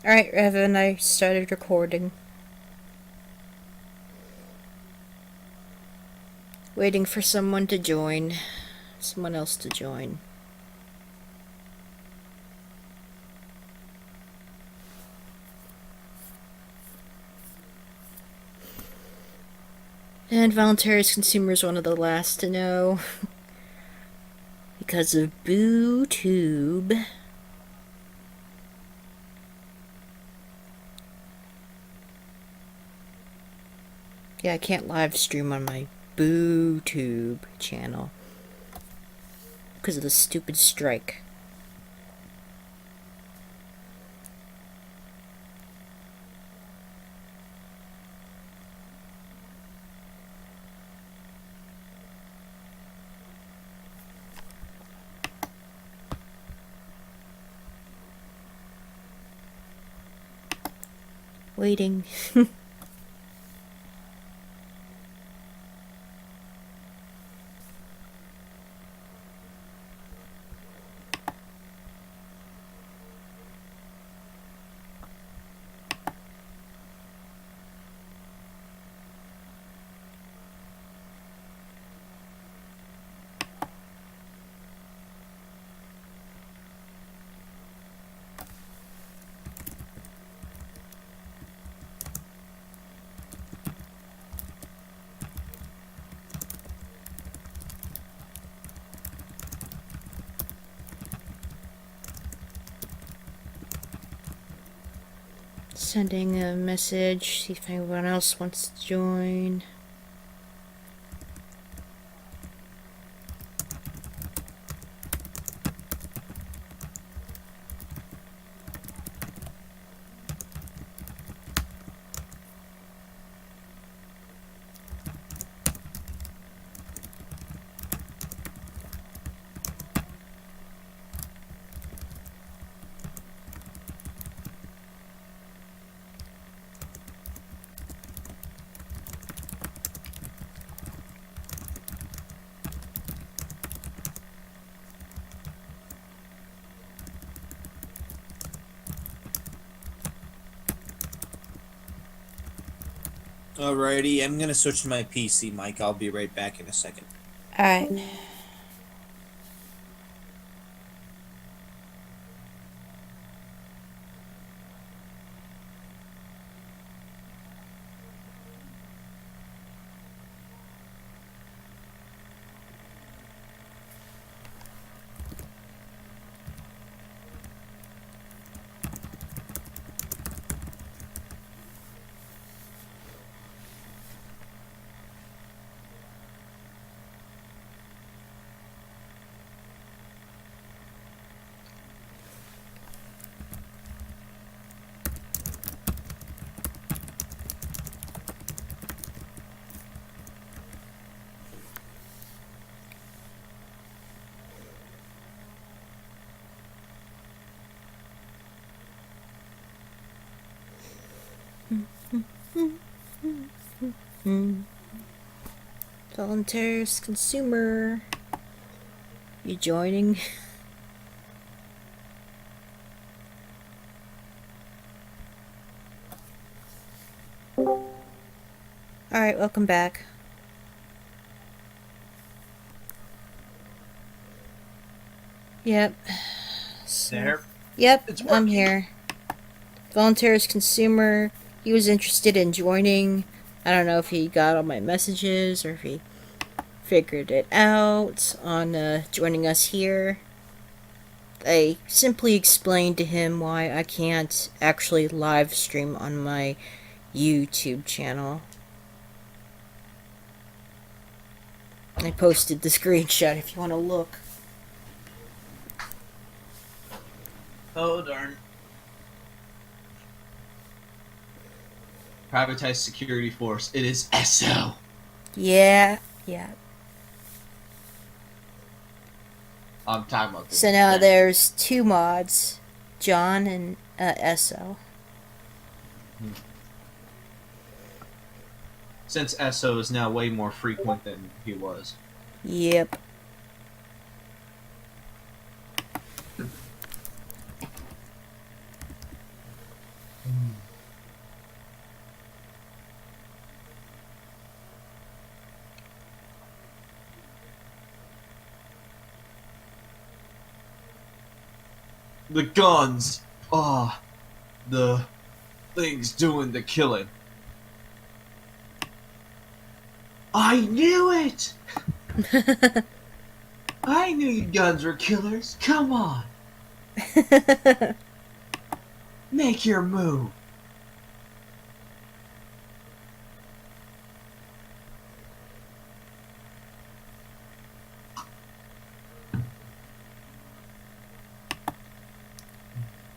Alright, Evan, I started recording. Waiting for someone to join. Someone else to join. And voluntary consumer is one of the last to know. Because of BooTube. Yeah, I can't live stream on my BooTube channel. Because of the stupid strike. Waiting. Sending a message, see if anyone else wants to join. Alrighty, I'm gonna switch to my PC mic. I'll be right back in a second. Alright. Voluntary consumer. You joining? Alright, welcome back. Yep. So, There. yep, It's I'm working. here. Voluntary consumer. He was interested in joining. I don't know if he got all my messages or if he figured it out on joining us here. I simply explained to him why I can't actually live stream on my YouTube channel. I posted the screenshot if you want to look. Oh, darn. Privatized security force. It is SO. Yeah. I'm talking about this. So now there's two mods, John and SO. Since SO is now way more frequent than he was. Yep. The guns. Ah, the things doing the killing. I knew it! I knew you guns were killers. Come on. Make your move.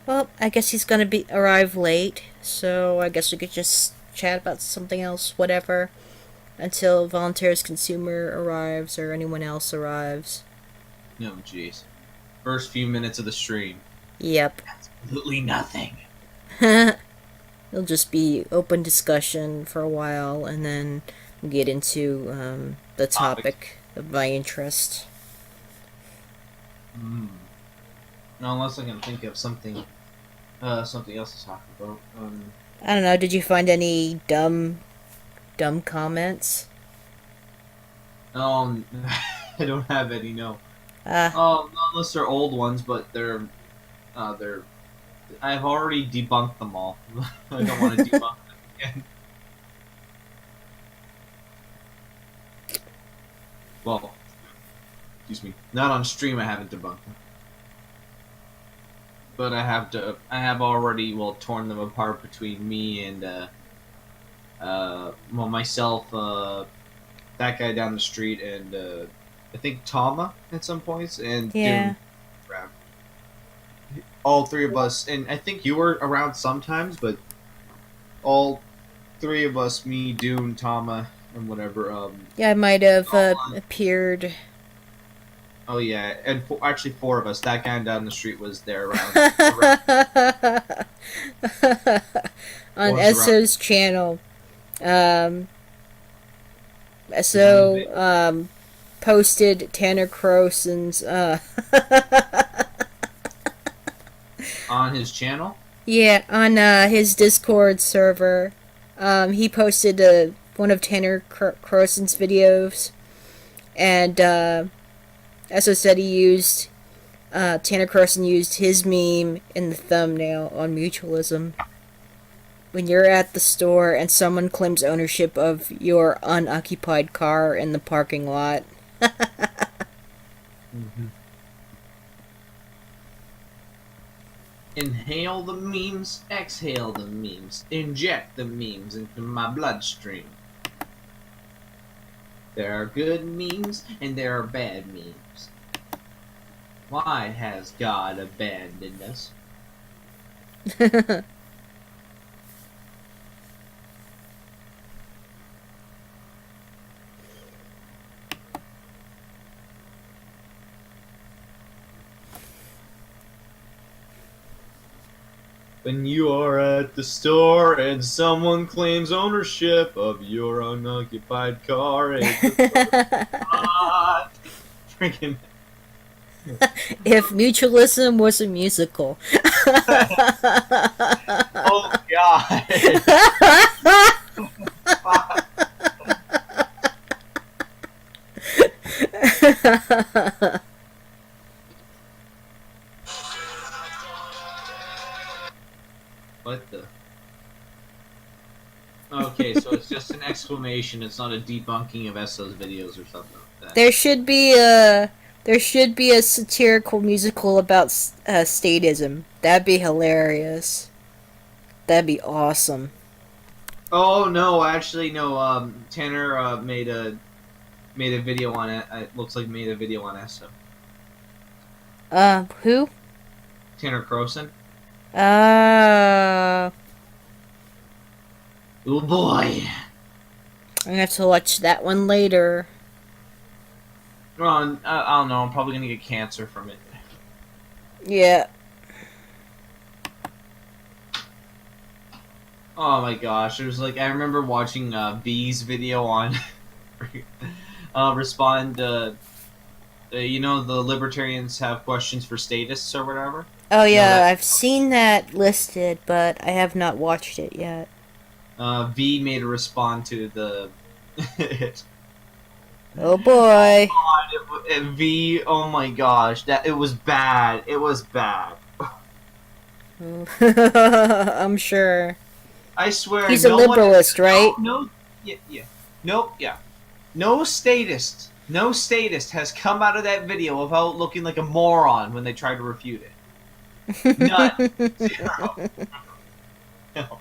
Well, I guess he's gonna arrive late, so I guess we could just chat about something else, whatever, until Volunteers Consumer arrives or anyone else arrives. No, jeez. First few minutes of the stream. Yep. Absolutely nothing. It'll just be open discussion for a while, and then get into the topic of my interest. Unless I can think of something else to talk about. I don't know. Did you find any dumb comments? I don't have any. No. Unless they're old ones, but they're. I've already debunked them all. I don't want to debunk them again. Well, excuse me. Not on stream. I haven't debunked them. But I have already, torn them apart between me and, myself, that guy down the street, and, I think Tama at some points, and Yeah. Doom. All three of us, and I think you were around sometimes, but all three of us, me, Doom, Tama, and whatever, Yeah, I might have appeared. oh yeah, and actually four of us. That guy down the street was there around. On Was Esso's channel. Esso posted Tanner Croson's On his channel? yeah, on his Discord server. He posted one of Tanner Croson's videos, and Esso said he used Tanner Carson used his meme in the thumbnail on mutualism. When you're at the store and someone claims ownership of your unoccupied car in the parking lot. Mm-hmm. Inhale the memes, exhale the memes, inject the memes into my bloodstream. There are good memes and there are bad memes. Why has God abandoned us? When you are at the store and someone claims ownership of your unoccupied car, freaking. If mutualism was a musical. Oh God. What the? Okay, so it's just an exclamation. It's not a debunking of Esso's videos or something like that. There should be a satirical musical about statism. That'd be hilarious. That'd be awesome. Oh no, actually no. Tanner made a video on it. It looks like made a video on Esso. Who? Tanner Croson. Oh boy. I'm gonna have to watch that one later. Well, I don't know. I'm probably gonna get cancer from it. Yeah. Oh my gosh, it was like I remember watching V's video on respond. You know, the libertarians have questions for statists or whatever. Oh yeah, that- I've seen that listed, but I have not watched it yet. V made a respond to the. Oh boy. V, oh my gosh, it was bad. It was bad. I'm sure. I swear, He's a no one is, liberalist, right? no, yeah, yeah, nope, yeah. No statist has come out of that video without looking like a moron when they try to refute it. None. Zero. No.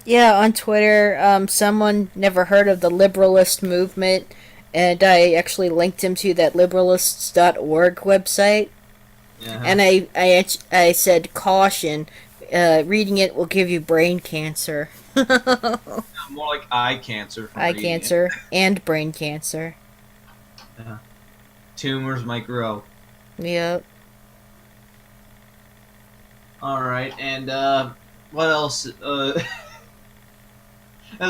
Yeah, on Twitter, someone never heard of the liberalist movement, and I actually linked him to that liberalists.org website. Uh-huh. And I said, caution, reading it will give you brain cancer. More like eye cancer from Eye reading it. cancer and brain cancer. Tumors might grow. Yep. All right, and what else? And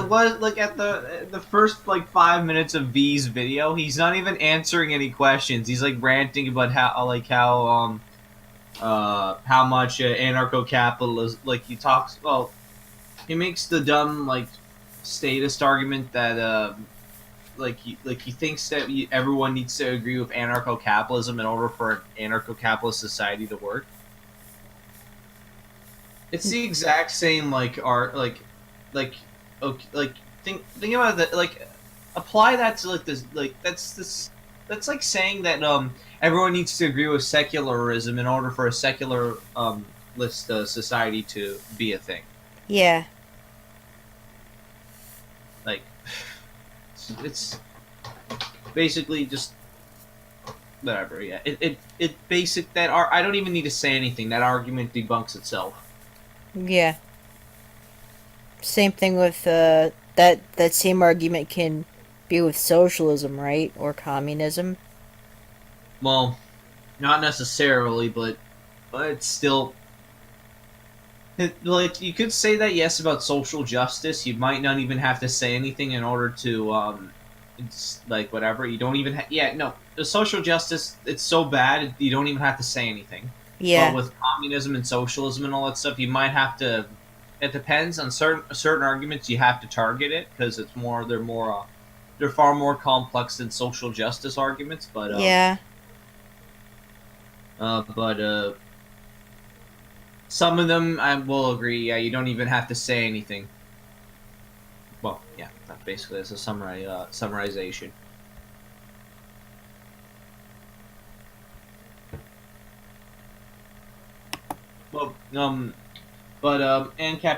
what like at the first like 5 minutes of V's video, he's not even answering any questions. He's like ranting about how much anarcho-capitalist, like he talks. Well, he makes the dumb like statist argument that he thinks that everyone needs to agree with anarcho-capitalism in order for an anarcho-capitalist society to work. It's the exact same like art like okay, like think about that, like apply that to like this, like that's like saying that everyone needs to agree with secularism in order for a secular list society to be a thing. Yeah. Like it's basically just whatever. Yeah, it basic that I don't even need to say anything. That argument debunks itself. Yeah. Same thing with that same argument can be with socialism, right? Or communism. Well, not necessarily, but it's still like you could say that, yes, about social justice. You might not even have to say anything in order to it's like whatever. You don't even yeah, no, the social justice, it's so bad you don't even have to say anything. But Yeah. with communism and socialism and all that stuff, you might have to. It depends on certain arguments. You have to target it because it's more. They're far more complex than social justice arguments. Yeah. But some of them I will agree. Yeah, you don't even have to say anything. Well, yeah, that basically is a summarization. Well, ANCAP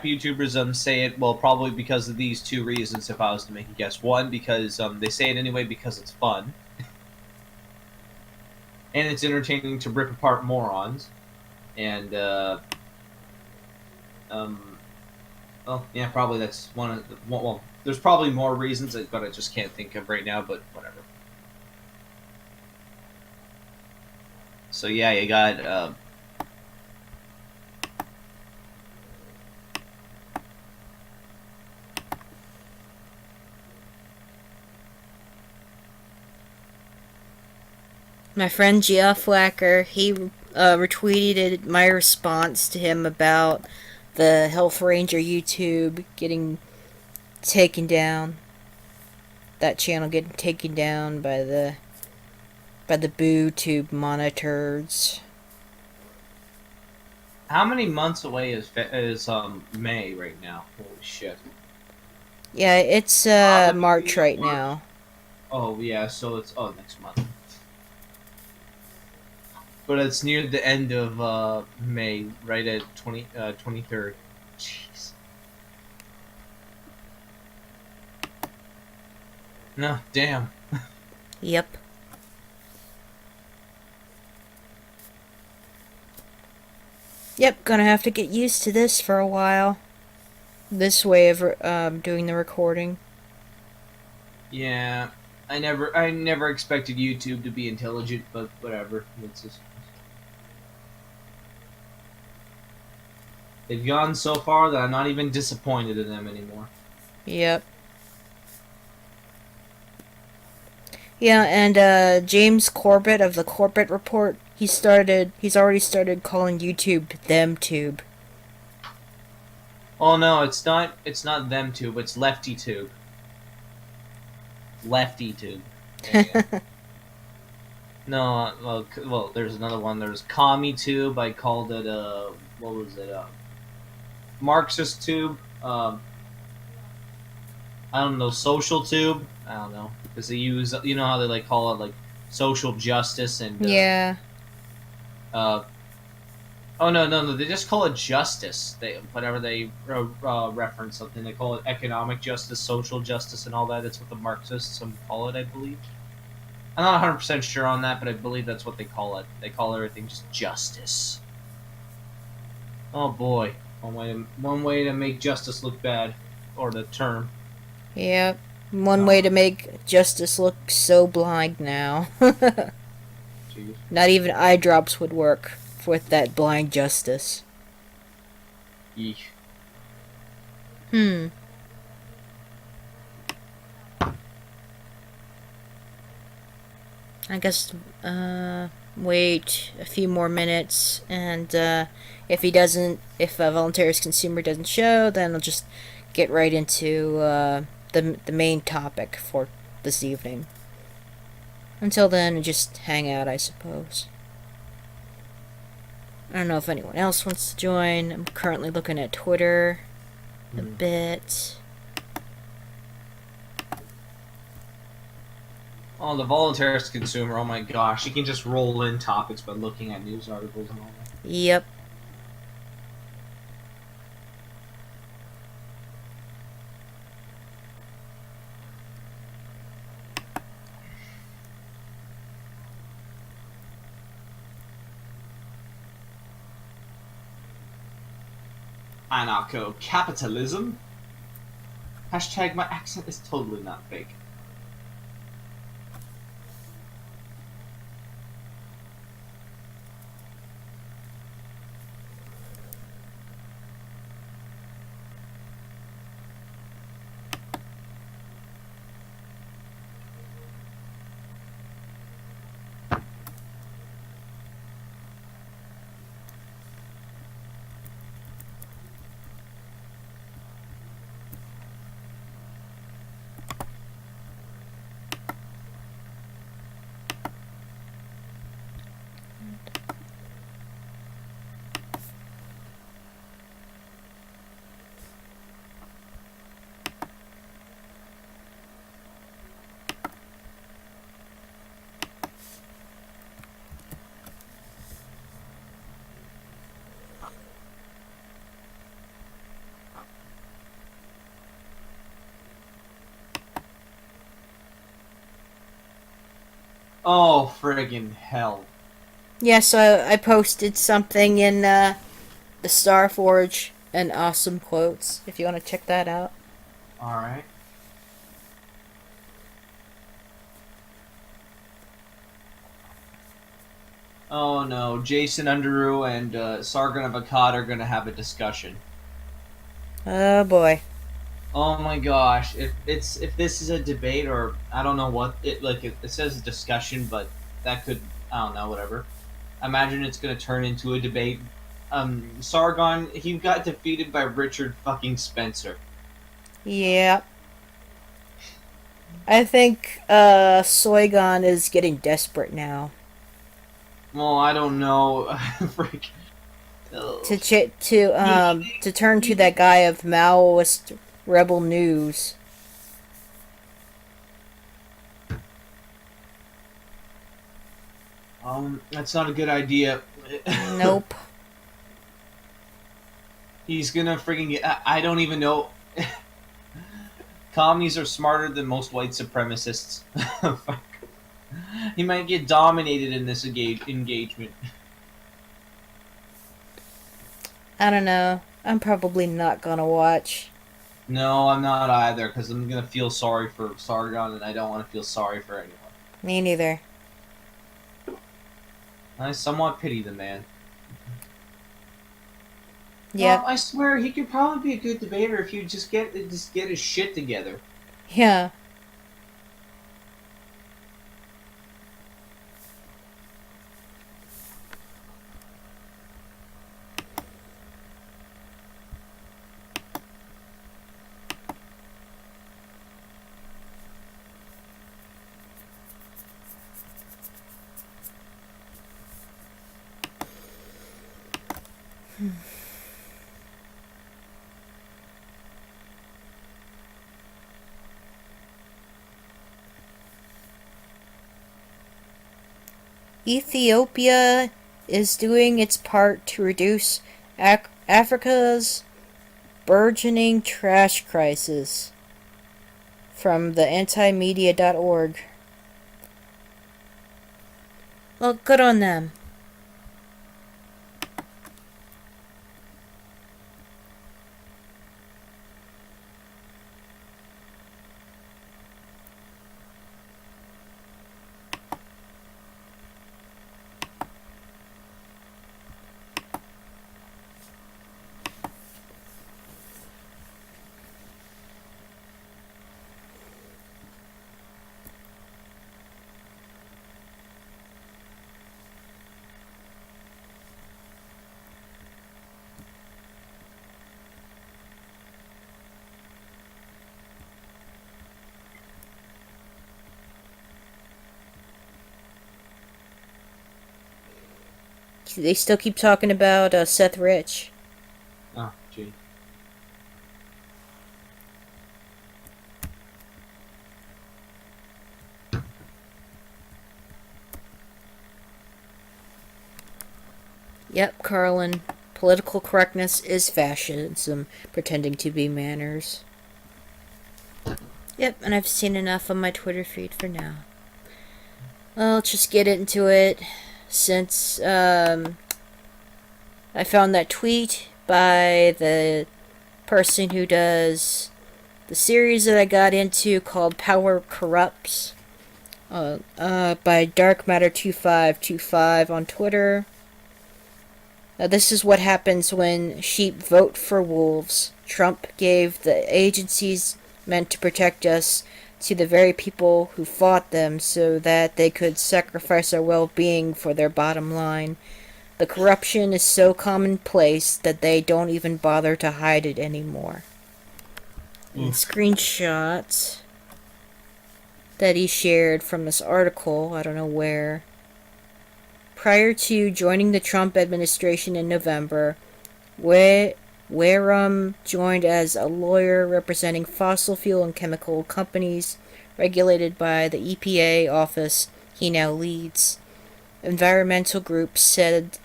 YouTubers say it, well, probably because of these two reasons. If I was to make a guess, one, because they say it anyway because it's fun, and it's entertaining to rip apart morons, and well, yeah, probably that's one of the, well, there's probably more reasons, but I just can't think of right now. But whatever. So yeah, you got. My friend Geoff Wacker, he retweeted my response to him about the Health Ranger YouTube getting taken down. That channel getting taken down by the Boo Tube monitors. How many months away is May right now? Holy shit! Yeah, it's March right now. Oh yeah, so it's next month. But it's near the end of May, right at 23rd. Jeez. No, damn. Yep. Yep, gonna have to get used to this for a while. This way of doing the recording. Yeah, I never expected YouTube to be intelligent, but whatever. It's just they've gone so far that I'm not even disappointed in them anymore. Yep. Yeah, and James Corbett of the Corbett Report, he's already started calling YouTube ThemTube. Oh no, it's not them tube, it's Lefty Tube. Lefty Tube. Yeah, yeah. No, well, there's another one. There's CommuTube. I called it what was it? Marxist Tube. I don't know, Social Tube. I don't know because they use, you know how they like call it like social justice and Yeah. uh oh no, they just call it justice. They whenever they reference something, they call it economic justice, social justice, and all that. That's what the Marxists call it, I believe. I'm not 100% sure on that, but I believe that's what they call it. They call everything just justice. Oh boy, one way to make justice look bad, or the term. Yep. One way to make justice look so blind now. Jeez. Not even eye drops would work with that blind justice. Yeesh. Hmm. I guess, wait a few more minutes, and, if a volunteer's consumer doesn't show, then I'll just get right into, the main topic for this evening. Until then, just hang out, I suppose. I don't know if anyone else wants to join. I'm currently looking at Twitter a bit. Oh, the voluntarist consumer. Oh my gosh, he can just roll in topics by looking at news articles and all that. Yep. Anarcho-capitalism? Hashtag my accent is totally not fake. Oh, friggin' hell. Yeah, so I posted something in, the Starforge and awesome quotes, if you want to check that out. Alright. Oh no, Jason Underoos and Sargon of Akkad are gonna have a discussion. Oh boy. Oh my gosh, if this is a debate or I don't know what it says discussion, but that could, I don't know, whatever. Imagine it's gonna turn into a debate. Sargon, he got defeated by Richard fucking Spencer. Yeah. I think, Soigon is getting desperate now. Well, I don't know. Freak. To turn to that guy of Maoist rebel news. That's not a good idea. Nope. He's gonna freaking get. I don't even know. Commies are smarter than most white supremacists. He might get dominated in this engagement. I don't know. I'm probably not gonna watch. No, I'm not either, because I'm gonna feel sorry for Sargon, and I don't want to feel sorry for anyone. Me neither. I somewhat pity the man. Yep. Well, I swear he could probably be a good debater if you just get his shit together. Yeah. Ethiopia is doing its part to reduce Africa's burgeoning trash crisis. From the antimedia.org. Well, good on them. They still keep talking about Seth Rich. Oh, gee. Yep, Carlin. Political correctness is fascism, pretending to be manners. Yep, and I've seen enough on my Twitter feed for now. Well, let's just get into it. Since I found that tweet by the person who does the series that I got into called Power Corrupts by DarkMatter2525 on Twitter. This is what happens when sheep vote for wolves. Trump gave the agencies meant to protect us to the very people who fought them so that they could sacrifice our well-being for their bottom line. The corruption is so commonplace that they don't even bother to hide it anymore. And screenshots that he shared from this article, I don't know where. Prior to joining the Trump administration in November, Wareham joined as a lawyer representing fossil fuel and chemical companies regulated by the EPA office he now leads. Environmental groups said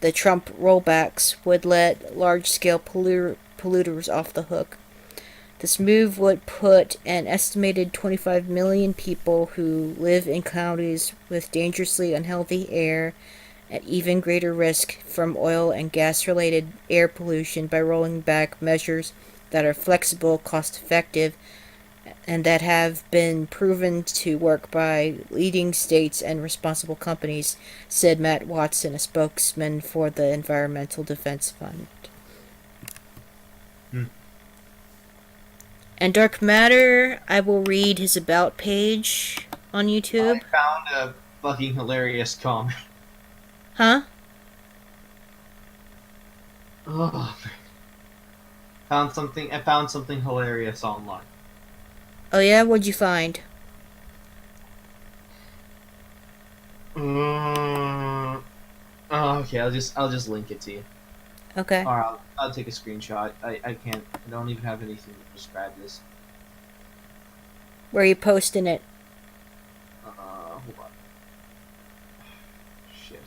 the Trump rollbacks would let large-scale polluters off the hook. This move would put an estimated 25 million people who live in counties with dangerously unhealthy air at even greater risk from oil and gas-related air pollution by rolling back measures that are flexible, cost-effective, and that have been proven to work by leading states and responsible companies, said Matt Watson, a spokesman for the Environmental Defense Fund. And Dark Matter, I will read his About page on YouTube. I found a fucking hilarious comment. Huh? Oh, I found something hilarious online. Oh yeah? What'd you find? Oh, okay, I'll just link it to you. Okay. Or I'll take a screenshot. I can't. I don't even have anything to describe this. Where are you posting it? Hold on. Shit.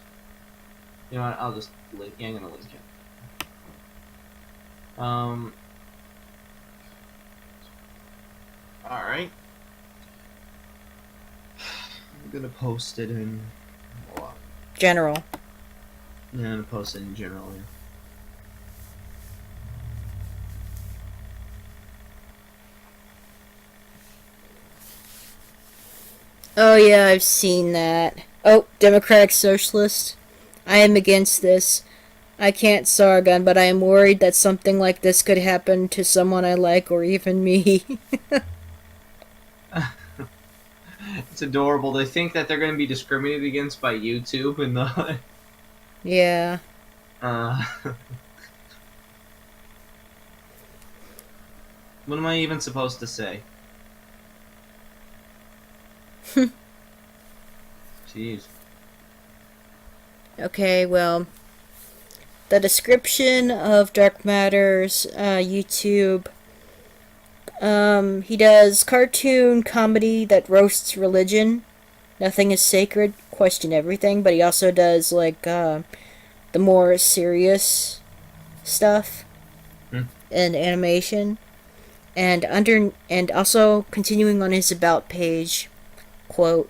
You know what? I'll just link. Yeah, I'm gonna link it. All right. I'm gonna post it in. Hold on. General. Yeah, I'm gonna post it in general. Yeah. Oh yeah, I've seen that. Oh, Democratic Socialist. I am against this. I can't Sargon, but I am worried that something like this could happen to someone I like or even me. It's adorable. They think that they're going to be discriminated against by YouTube and the. Yeah. What am I even supposed to say? Okay, well, the description of Dark Matter's YouTube. He does cartoon comedy that roasts religion. Nothing is sacred. Question everything. But he also does like the more serious stuff in animation. And also continuing on his about page, quote,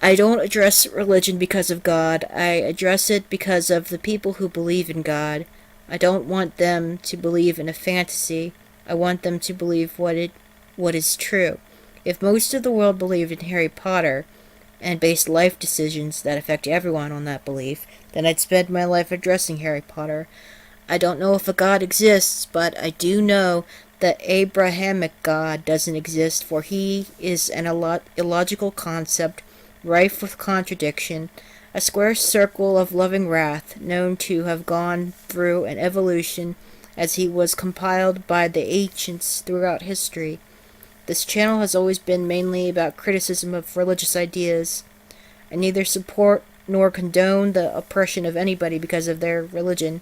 I don't address religion because of God. I address it because of the people who believe in God. I don't want them to believe in a fantasy. I want them to believe what is true. If most of the world believed in Harry Potter and based life decisions that affect everyone on that belief, then I'd spend my life addressing Harry Potter. I don't know if a God exists, but I do know that Abrahamic God doesn't exist, for he is an illogical concept rife with contradiction, a square circle of loving wrath, known to have gone through an evolution as he was compiled by the ancients throughout history. This channel has always been mainly about criticism of religious ideas. I neither support nor condone the oppression of anybody because of their religion.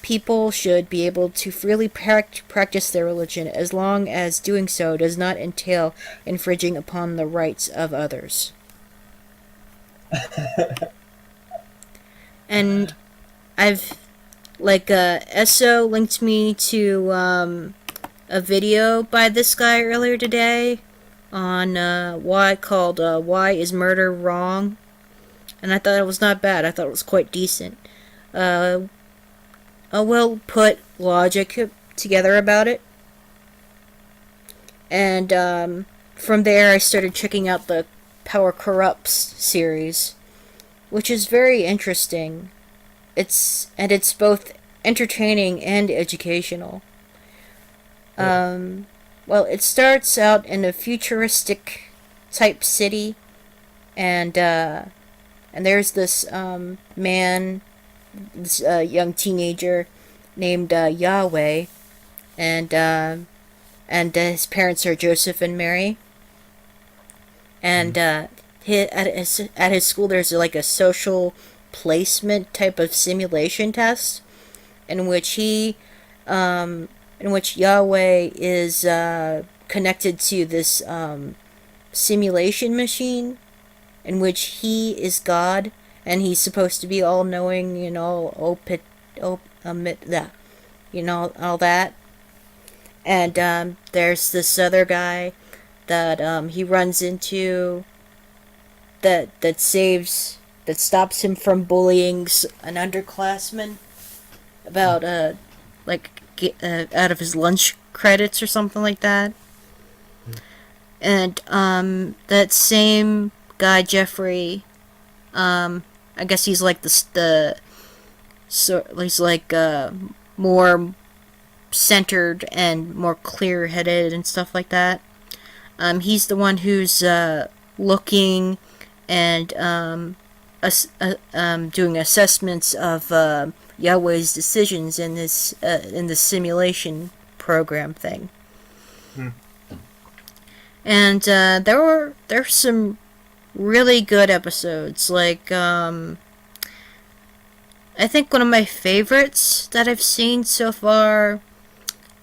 People should be able to freely practice their religion as long as doing so does not entail infringing upon the rights of others. And I've Esso linked me to a video by this guy earlier today on Why is Murder Wrong? And I thought it was not bad. I thought it was quite decent. A well put logic together about it. And from there I started checking out the Power Corrupts series, which is very interesting. It's both entertaining and educational. Well, it starts out in a futuristic type city, and there's this man, this young teenager named Yahweh, and his parents are Joseph and Mary. And at his school, there's like a social placement type of simulation test, in which Yahweh is connected to this simulation machine, in which he is God, and he's supposed to be all knowing, all that. And there's this other guy that he runs into that stops him from bullying an underclassman about out of his lunch credits or something like that. And that same guy Jeffrey, I guess he's like he's like more centered and more clear-headed and stuff like that. He's the one who's looking and doing assessments of Yahweh's decisions in this simulation program thing. And there's some really good episodes. Like I think one of my favorites that I've seen so far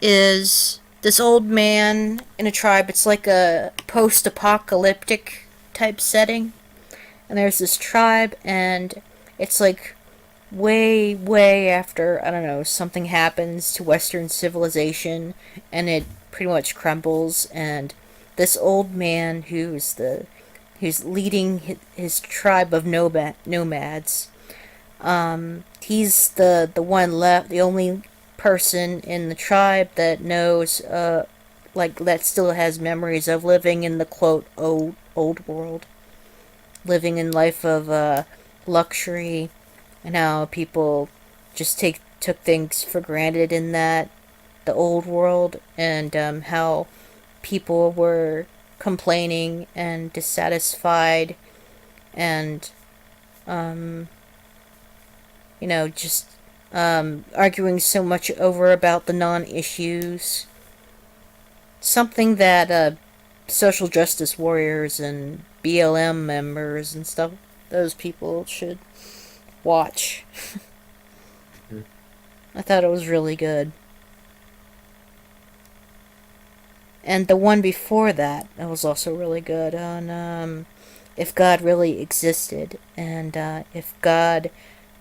is this old man in a tribe. It's like a post-apocalyptic type setting, and there's this tribe, and it's like way after, I don't know, something happens to Western civilization, and it pretty much crumbles. And this old man who's leading his tribe of nomads, he's the one left, the only person in the tribe that knows, that still has memories of living in the quote old world, living in life of luxury, and how people just took things for granted in the old world, and how people were complaining and dissatisfied, and just arguing so much about the non-issues. Something that social justice warriors and BLM members and stuff, those people should watch. I thought it was really good. And the one before that, was also really good on if God really existed, and if God,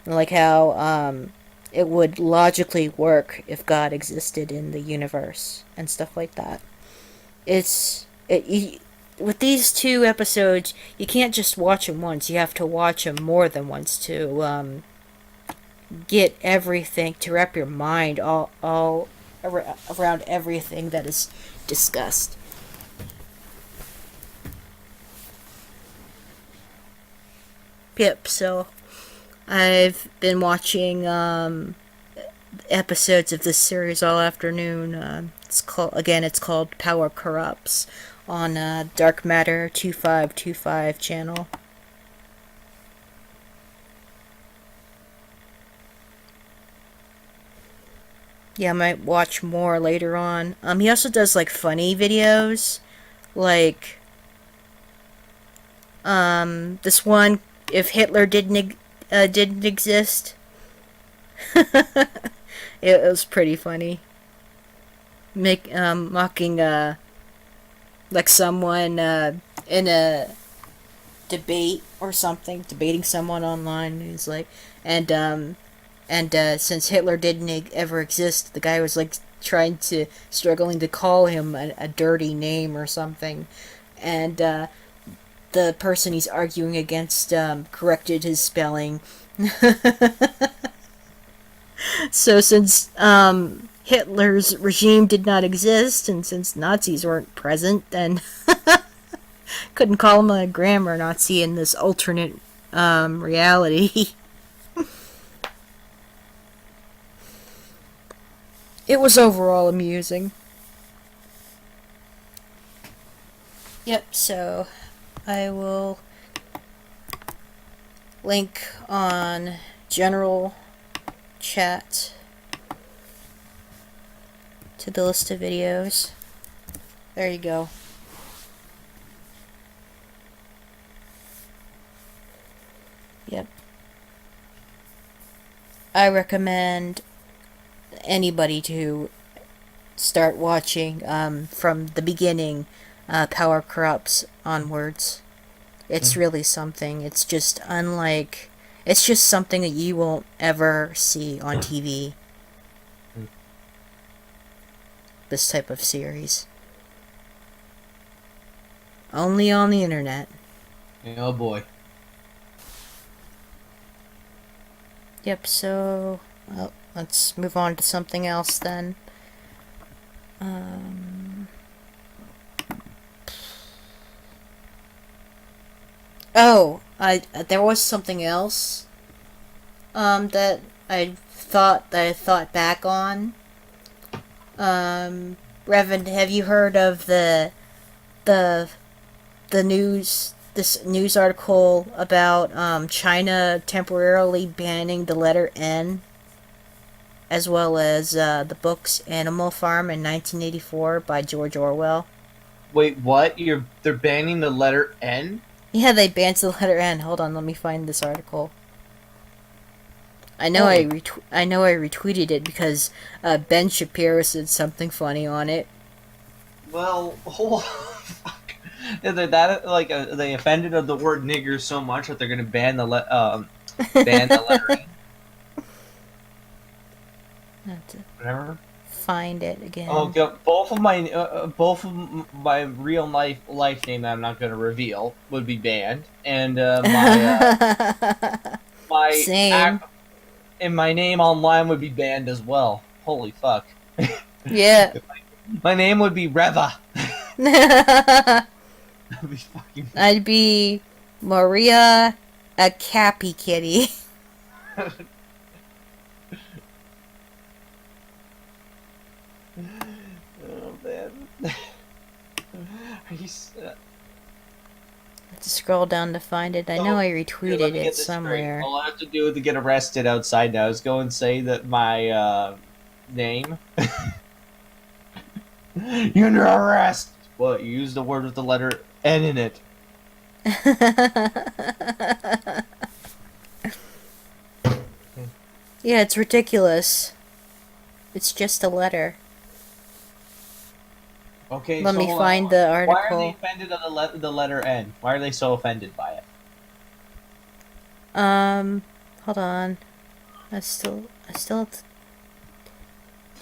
like how it would logically work if God existed in the universe and stuff like that. With these two episodes, you can't just watch them once. You have to watch them more than once to get everything, to wrap your mind all around everything that is discussed. Yep. So I've been watching episodes of this series all afternoon. It's called Power Corrupts on DarkMatter2525 channel. Yeah, I might watch more later on. He also does like funny videos, like this one, if Hitler didn't exist. It was pretty funny. Mocking like someone in a debate or something, debating someone online. And he's like, and since Hitler didn't ever exist, the guy was like struggling to call him a dirty name or something, and the person he's arguing against corrected his spelling. So since Hitler's regime did not exist, and since Nazis weren't present, then couldn't call him a grammar Nazi in this alternate reality. It was overall amusing. Yep, so I will link on general chat to the list of videos. There you go. Yep. I recommend anybody to start watching from the beginning, Power Corrupts onwards. It's really something. It's just unlike. It's just something that you won't ever see on TV. This type of series. Only on the internet. Oh boy. Yep, so well, let's move on to something else then. There was something else that I thought back on. Revan, have you heard of the news, this news article about China temporarily banning the letter N, as well as the books Animal Farm in 1984 by George Orwell? Wait, what? They're banning the letter N? Yeah, they banned the letter N. Hold on, let me find this article. I know I retweeted it because Ben Shapiro said something funny on it. Well, fuck. They offended of the word nigger so much that they're gonna ban the letter N. Whatever. Find it again. Oh, both of my real life name that I'm not gonna reveal would be banned, and my Same. And my name online would be banned as well. Holy fuck. Yeah. My name would be Reva. I'd be Maria, a Cappy Kitty. Oh man. Are you? To scroll down to find it. I know I retweeted it somewhere. All I have to do to get arrested outside now is go and say that my name. You're under arrest. What? You used the word with the letter N in it. Yeah, it's ridiculous. It's just a letter. Okay, Let so me hold find on. the Why are they article. offended on the letter N? Why are they so offended by it? Hold on. I still have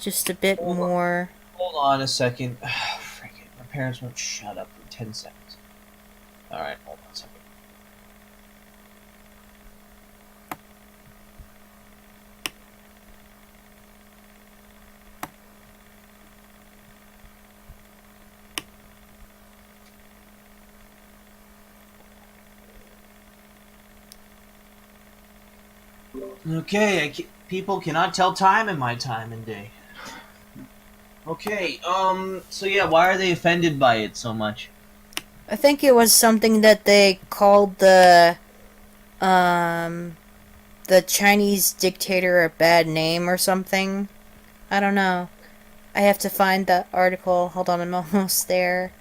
just a bit Hold on, more. hold on a second. Frick it, my parents won't shut up for 10 seconds. Alright, hold on a second. Okay, people cannot tell time in my time and day. Okay, so yeah, why are they offended by it so much? I think it was something that they called um, the Chinese dictator a bad name or something. I don't know. I have to find the article. Hold on, I'm almost there.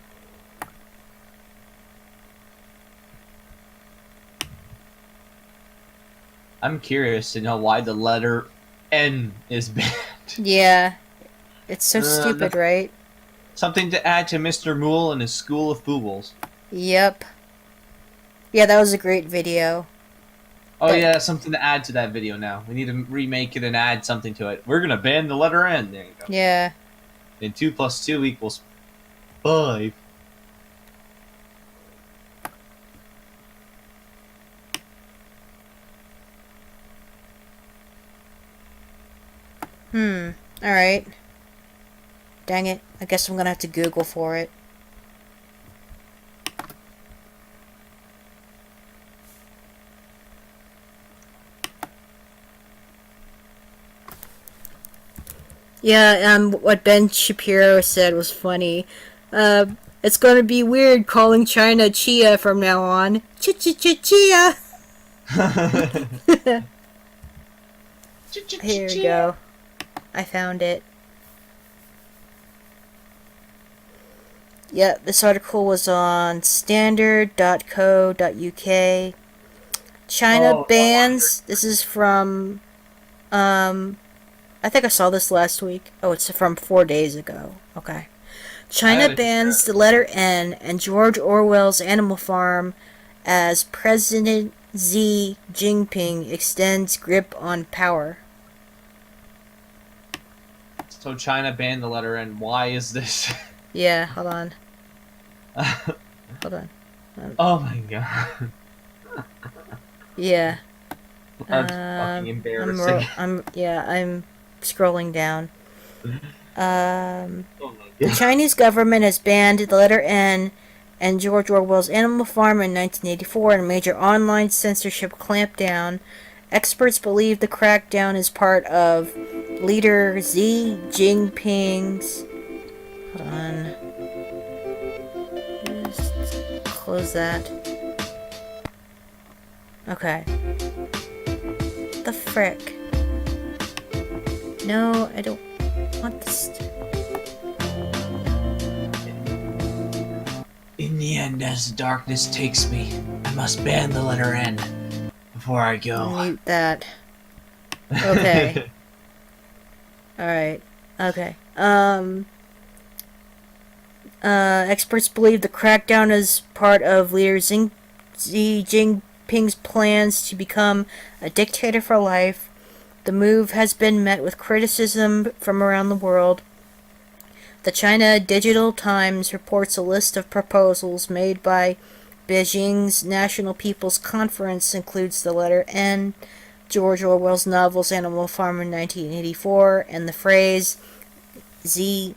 I'm curious to know why the letter N is banned. Yeah, it's so stupid, right? Something to add to Mr. Moole and his school of fools. Yep. Yeah, that was a great video. Oh That yeah, something to add to that video now. We need to remake it and add something to it. We're gonna ban the letter N. There you go. yeah. And 2 plus 2 equals 5. Alright. Dang it. I guess I'm gonna have to Google for it. Yeah, what Ben Shapiro said was funny. It's gonna be weird calling China Chia from now on. Chia. Here we go. I found it. Yeah, this article was on standard.co.uk. China Oh, bans. This is from. I think I saw this last week. Oh, it's from 4 days ago. Okay. China bans the letter N and George Orwell's Animal Farm as President Xi Jinping extends grip on power. so China banned the letter N. Why is this? Yeah, hold on. Hold on. Oh my god. Yeah. That's fucking embarrassing. I'm scrolling down. Oh my The god. Chinese government has banned the letter N and George Orwell's Animal Farm in 1984 in a major online censorship clampdown. Experts believe the crackdown is part of leader Xi Jinping's. Hold on. Just close that. Okay. The frick? No, I don't want this. In the end, as the darkness takes me, I must ban the letter N before I go. Mute that. Okay. Alright. Okay. Experts believe the crackdown is part of leader Xi Jinping's plans to become a dictator for life. The move has been met with criticism from around the world. The China Digital Times reports a list of proposals made by Beijing's National People's Conference includes the letter N, George Orwell's novels Animal Farm in 1984, and the phrase Zedong,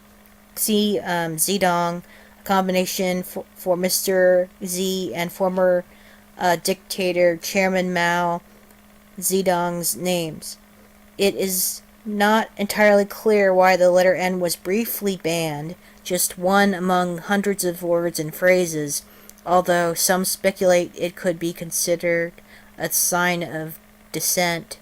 a combination for Mr. Xi and former dictator Chairman Mao Zedong's names. It is not entirely clear why the letter N was briefly banned, just one among hundreds of words and phrases, although some speculate it could be considered a sign of dissent.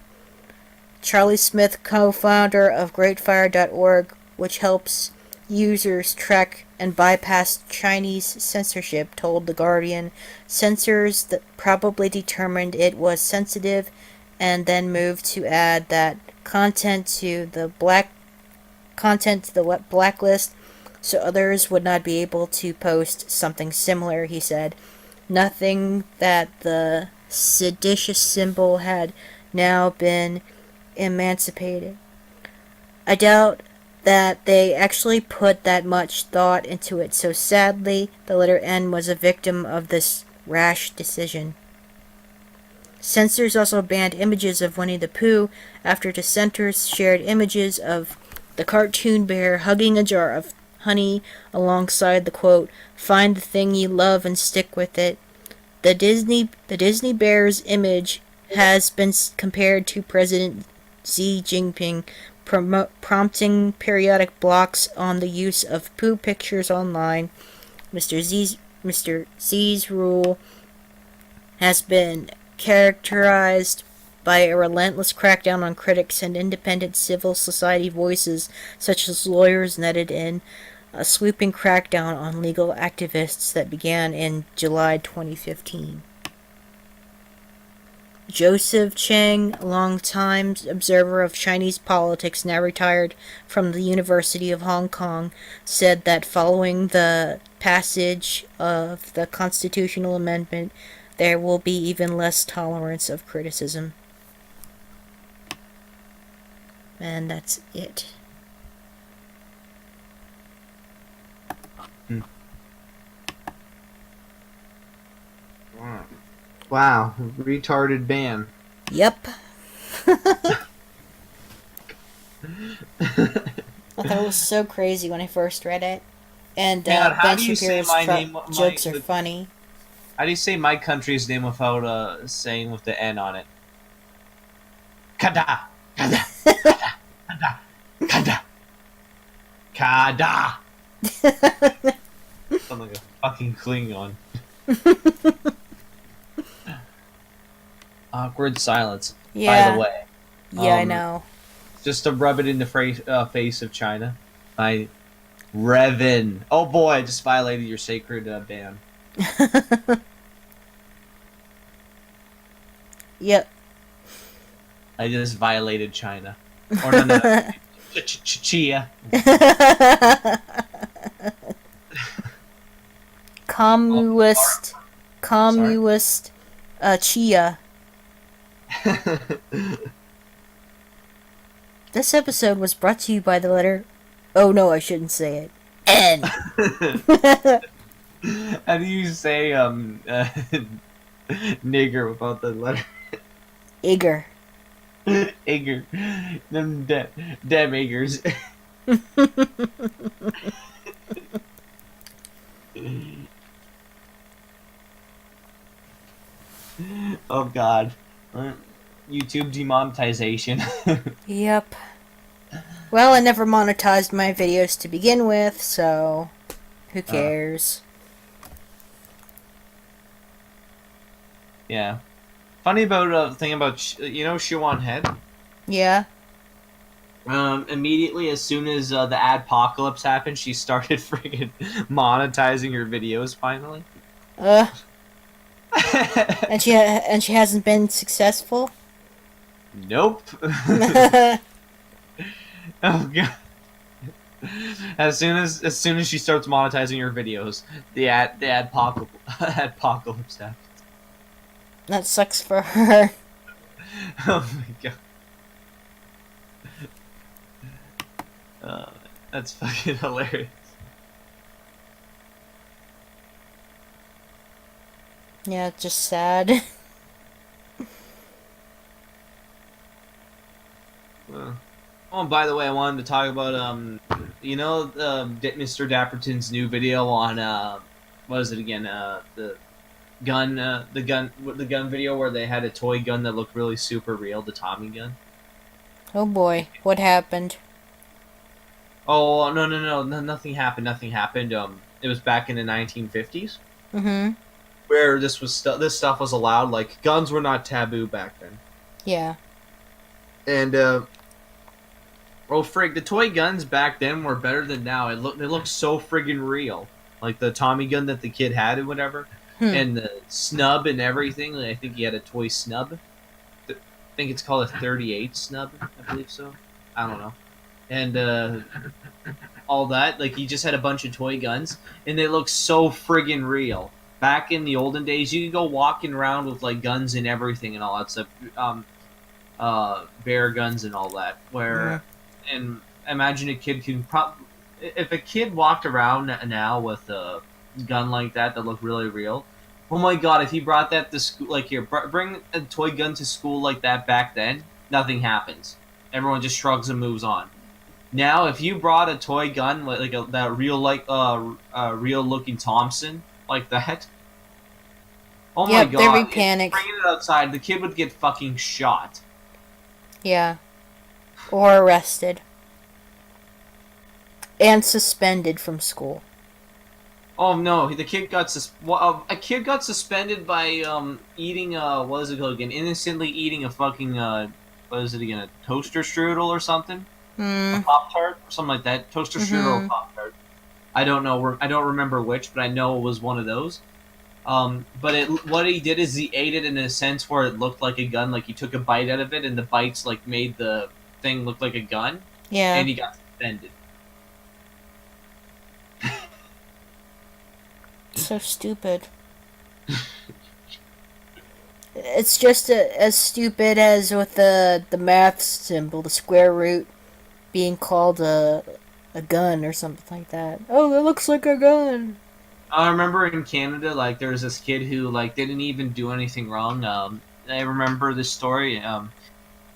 Charlie Smith, co-founder of GreatFire.org, which helps users track and bypass Chinese censorship, told The Guardian censors that probably determined it was sensitive and then moved to add that content to the content to the blacklist so others would not be able to post something similar, he said. Nothing that the seditious symbol had now been emancipated. I doubt that they actually put that much thought into it, so sadly, the letter N was a victim of this rash decision. Censors also banned images of Winnie the Pooh after dissenters shared images of the cartoon bear hugging a jar of honey alongside the quote, "Find the thing you love and stick with it." The Disney bear's image has been compared to President Xi Jinping, prompting periodic blocks on the use of Pooh pictures online. Mr. Xi's rule has been characterized by a relentless crackdown on critics and independent civil society voices, such as lawyers netted in a sweeping crackdown on legal activists that began in July 2015. Joseph Cheng, a long-time observer of Chinese politics, now retired from the University of Hong Kong, said that following the passage of the constitutional amendment, there will be even less tolerance of criticism. And that's it. Wow, retarded ban. Yep. I thought it was so crazy when I first read it. And Man, how Ben do you say Shapiro's my name? jokes are funny. How do you say my country's name without saying with the N on it? Kada, kada, kada, kada, kada. Sound like a fucking Klingon. Awkward silence. Yeah. By the way. Yeah, I know. Just to rub it in the face of China. I Revan. Oh boy, I just violated your sacred ban. Yep. I just violated China. Or no. Chia. Communist. Chia. This episode was brought to you by the letter... Oh no, I shouldn't say it. N. How do you say nigger without the letter? Igor. Igor. Them damn Igors. Oh god. YouTube demonetization. Yep. Well, I never monetized my videos to begin with, so who cares? Yeah. Funny about thing about you know Shuan Head. Yeah. Immediately as soon as the adpocalypse happened, she started freaking monetizing her videos finally. And she hasn't been successful. Nope. Oh god. As soon as she starts monetizing her videos, the adpocalypse happens. That sucks for her. Oh my god. That's fucking hilarious. Yeah, it's just sad. Oh, and by the way, I wanted to talk about you know, Mr. Dapperton's new video on what is it again? The gun video where they had a toy gun that looked really super real, the Tommy gun. Oh boy, what happened? Oh no, nothing happened. It was back in the 1950s. Mm-hmm. Where this stuff was allowed. Like guns were not taboo back then. Yeah. And frig, the toy guns back then were better than now. They looked so friggin' real. Like the Tommy gun that the kid had and whatever. And the snub and everything. I think he had a toy snub. I think it's called a 38 snub. I believe so. I don't know. and all that. Like he just had a bunch of toy guns, and they look so friggin' real. Back in the olden days, you could go walking around with like guns and everything and all that stuff, bear guns and all that. Mm. And imagine a kid can if a kid walked around now with a gun like that looked really real. Oh my god! If he brought that to school, like here, bring a toy gun to school like that back then, nothing happens. Everyone just shrugs and moves on. Now, if you brought a toy gun that real real looking Thompson like that, oh my Yep, they'd god! be If you panicked. bring it outside, the kid would get fucking shot. Yeah. Or arrested. And suspended from school. Oh no, the kid got a kid got suspended by eating what is it called again? Innocently eating a fucking what is it again? A toaster strudel or something? A Hmm. Pop Tart or something like that. Toaster strudel or Mm-hmm. Pop Tart. I don't know. I don't remember which, but I know it was one of those. But what he did is he ate it in a sense where it looked like a gun. Like he took a bite out of it, and the bites like made the thing look like a gun, Yeah. and he got suspended. So stupid. It's just as stupid as with the math symbol, the square root, being called a gun or something like that. Oh, that looks like a gun. I remember in Canada, like there was this kid who like didn't even do anything wrong. I remember this story.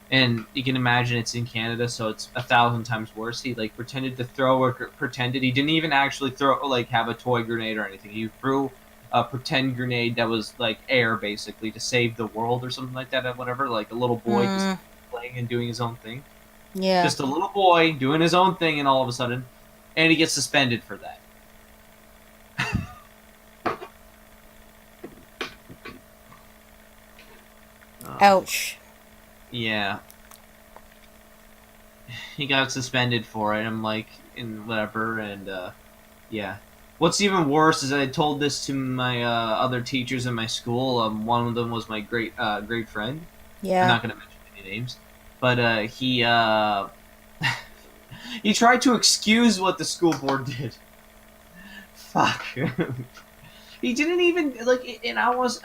And you can imagine it's in Canada, so it's 1,000 times worse. He like pretended to throw or pretended he didn't even actually throw like have a toy grenade or anything. He threw a pretend grenade that was like air basically to save the world or something like that or whatever. Like a little boy just Mm, playing and doing his own thing. yeah. Just a little boy doing his own thing, and all of a sudden, and he gets suspended for that. Ouch. Yeah, he got suspended for it. I'm like, in whatever, and yeah. What's even worse is I told this to my other teachers in my school. One of them was my great friend. I'm Yeah. not going to mention any names, but he tried to excuse what the school board did. Fuck. He didn't even like, and I was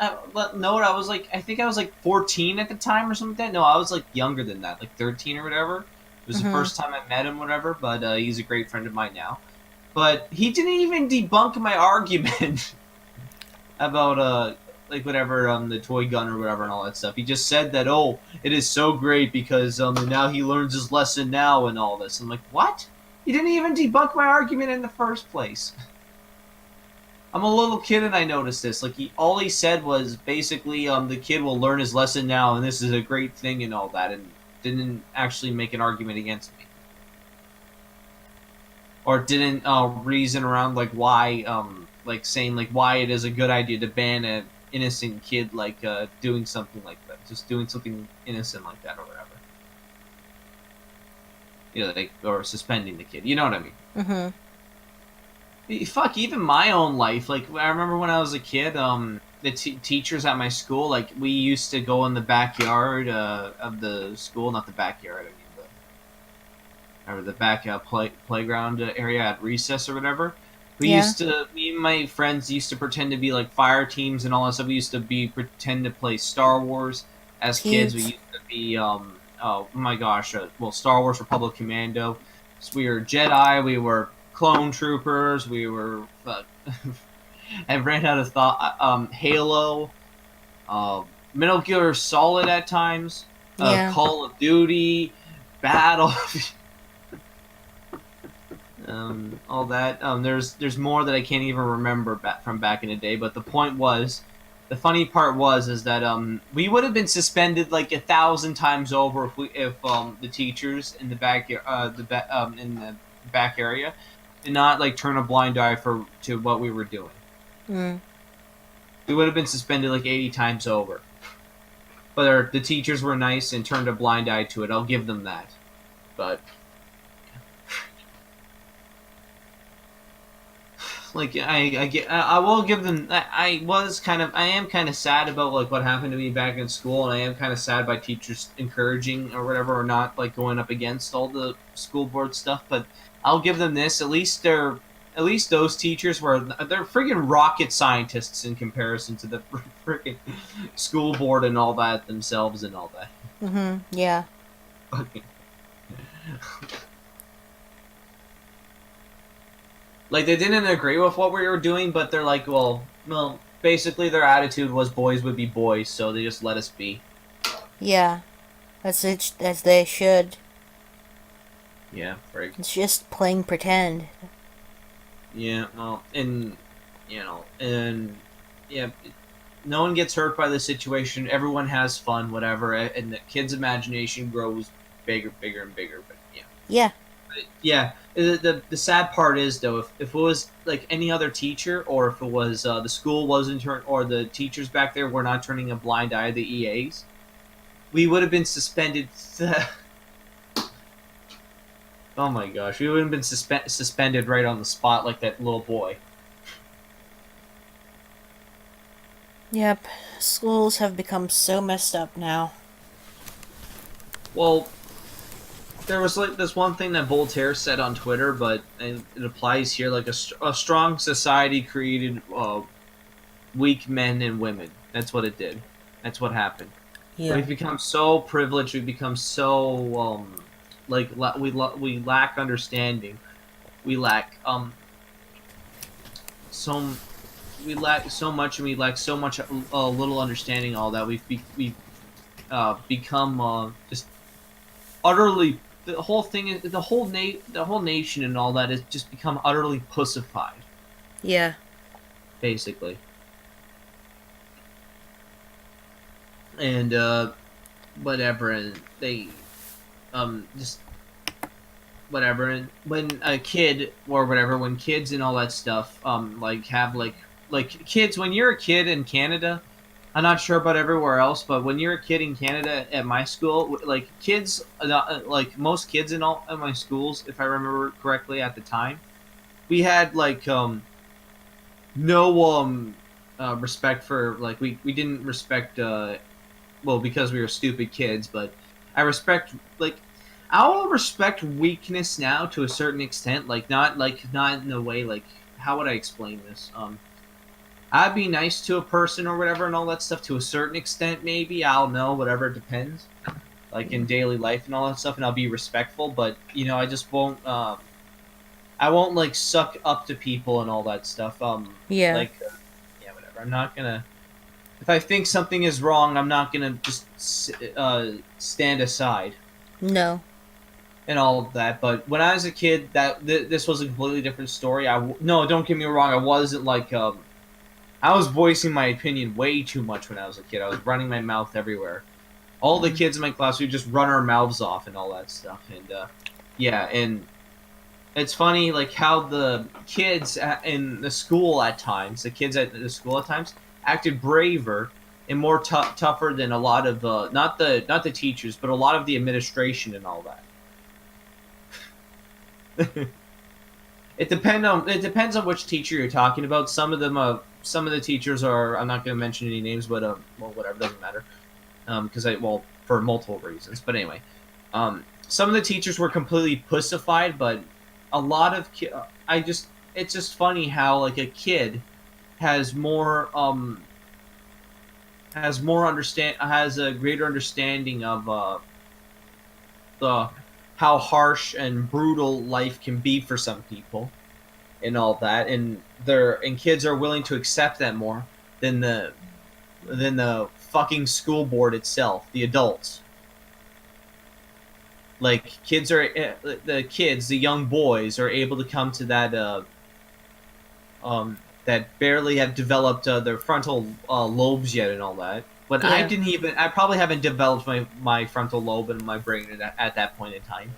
note I was like I think I was like 14 at the time or something like that. No, I was like younger than that, like 13 or whatever. It was the Mm-hmm. first time I met him, whatever. But he's a great friend of mine now. But he didn't even debunk my argument about like whatever the toy gun or whatever and all that stuff. He just said that it is so great because now he learns his lesson now and all this. I'm like, what? He didn't even debunk my argument in the first place. I'm a little kid and I noticed this. Like all he said was basically the kid will learn his lesson now and this is a great thing and all that, and didn't actually make an argument against me. Or didn't reason around like why like saying like why it is a good idea to ban an innocent kid like doing something like that, just doing something innocent like that or whatever. You know, like, or suspending the kid. You know what I mean? Fuck, even my own life. Like I remember when I was a kid, the teachers at my school, like we used to go in the backyard of the school, not the backyard. I mean the back playground area at recess or whatever. Yeah. Me and my friends used to pretend to be like fire teams and all that stuff. We used to pretend to play Star Wars as kids. We Cute. used to be oh my gosh, Star Wars Republic Commando. So we were Jedi. We were clone troopers. We were I ran out of thought. Halo, Metal Gear Solid at times, Yeah. Call of Duty, Battle. All that. There's more that I can't even remember from back in the day. But the point was, the funny part is that we would have been suspended like 1,000 times over if the teachers in the in the back area did not like turn a blind eye to what we were doing. Mm. We would have been suspended like 80 times over. But the teachers were nice and turned a blind eye to it. I'll give them that. But like I will give them. I am kind of sad about like what happened to me back in school, and I am kind of sad by teachers encouraging or whatever, or not like going up against all the school board stuff. But I'll give them this. At least those teachers were they're freaking rocket scientists in comparison to the freaking school board and all that themselves and all that. Yeah. Fucking like they didn't agree with what we were doing, but they're like, well, basically their attitude was boys would be boys, so they just let us be. Yeah. That's it, as they should. Yeah, right. It's just playing pretend. Yeah, well, and and yeah, no one gets hurt by the situation. Everyone has fun, whatever, and the kid's imagination grows bigger and bigger. But yeah. Yeah. Yeah, the sad part is though, if it was like any other teacher, or if it was the school wasn't or the teachers back there were not turning a blind eye to the EAs, we would have been suspended. Oh my gosh, we would have been suspended right on the spot like that little boy. Yep. Schools have become so messed up now. Well, there was like this one thing that Voltaire said on Twitter, but and it applies here. Like a strong society created weak men and women. That's what it did. That's what happened. Yeah. We've become so privileged. We've become so we lack understanding. We lack so we lack so much, and we lack so much little understanding. All that we've become just utterly. The whole thing is the whole nation and all that has just become utterly pussified. Yeah. Basically. And whatever, and they just whatever, and when a kid or whatever, when kids and all that stuff like have like kids, when you're a kid in Canada, I'm not sure about everywhere else, but when you're a kid in Canada at my school, like kids, like most kids in all of my schools, if I remember correctly at the time, we had like no respect for like we didn't respect well, because we were stupid kids, but I will respect weakness now to a certain extent, like not in a way like how would I explain this? I'd be nice to a person or whatever and all that stuff to a certain extent, maybe. I'll know, whatever, it depends. Like in daily life and all that stuff, and I'll be respectful, but, I just won't, I won't, like, suck up to people and all that stuff. Yeah. Like, yeah, whatever. I'm not gonna, if I think something is wrong, I'm not gonna just, stand aside. No. And all of that, but when I was a kid, this was a completely different story. No, don't get me wrong, I wasn't, like, I was voicing my opinion way too much when I was a kid. I was running my mouth everywhere. All the kids in my class, we just run our mouths off and all that stuff. And yeah, and it's funny like how the kids in the school at times, acted braver and more tougher than a lot of not the teachers, but a lot of the administration and all that. It depends on which teacher you're talking about. Some of the teachers are, I'm not going to mention any names, but well, whatever, doesn't matter. Because for multiple reasons. But anyway, some of the teachers were completely pussified, but a lot of it's just funny how like a kid has a greater understanding of how harsh and brutal life can be for some people and all that, and kids are willing to accept that more than the fucking school board itself, the adults. Like the young boys are able to come to that that barely have developed their frontal lobes yet and all that. But Yeah. I probably haven't developed my frontal lobe in my brain at that point in time.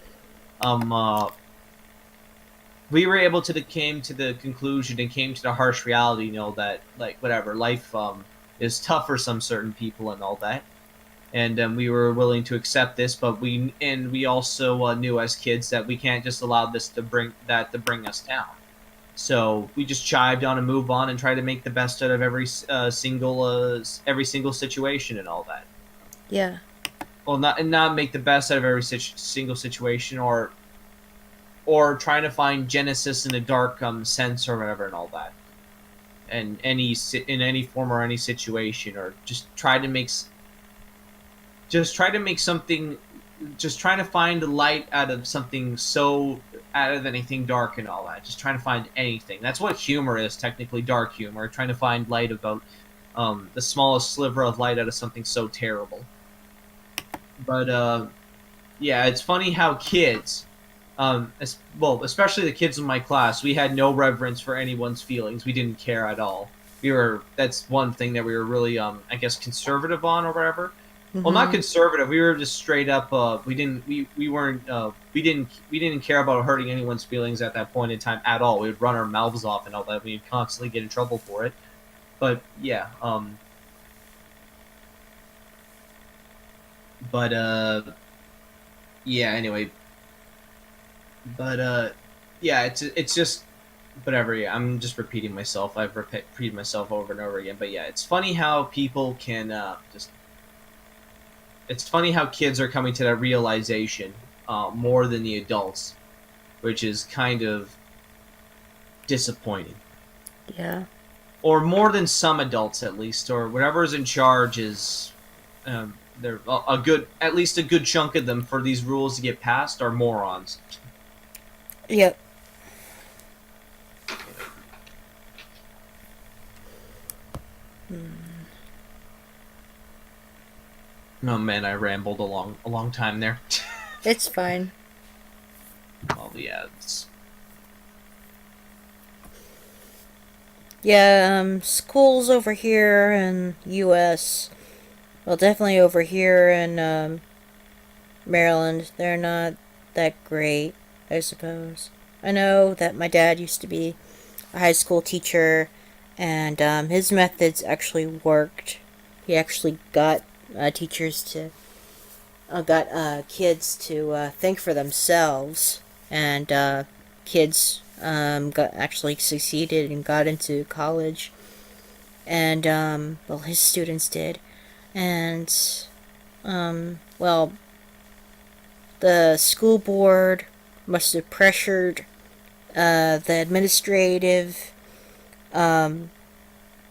We were able to came to the conclusion and came to the harsh reality, that like whatever life is tough for some certain people and all that, and we were willing to accept this, but we also knew as kids that we can't just allow this to bring us down. So we just chived on and move on and try to make the best out of every single situation and all that. Yeah. Well, not make the best out of every single situation, or trying to find Genesis in a dark sense or whatever and all that, and in any form or any situation, or just try to make something, just trying to find the light out of something, so out of anything dark and all that. Just trying to find anything. That's what humor is, technically, dark humor. Trying to find light about the smallest sliver of light out of something so terrible. But yeah, it's funny how kids, especially the kids in my class, we had no reverence for anyone's feelings. We didn't care at all. That's one thing that we were really, I guess, conservative on or whatever. Well, not conservative. We were just straight up. We didn't care about hurting anyone's feelings at that point in time at all. We would run our mouths off and all that. We'd constantly get in trouble for it. But yeah, yeah. Anyway, yeah. It's just whatever. Yeah, I'm just repeating myself. I've repeated myself over and over again. But yeah, it's funny how people can just. It's funny how kids are coming to that realization more than the adults, which is kind of disappointing. Yeah. Or more than some adults, at least, or whatever's in charge is. They're at least a good chunk of them for these rules to get passed are morons. Yep. Oh man, I rambled a long time there. It's fine. Well, yeah. Yeah, schools over here in U.S., well, definitely over here in Maryland, they're not that great, I suppose. I know that my dad used to be a high school teacher, and his methods actually worked. He actually got teachers to got kids to think for themselves, and kids got actually succeeded and got into college, and well, his students did, and well, the school board must have pressured the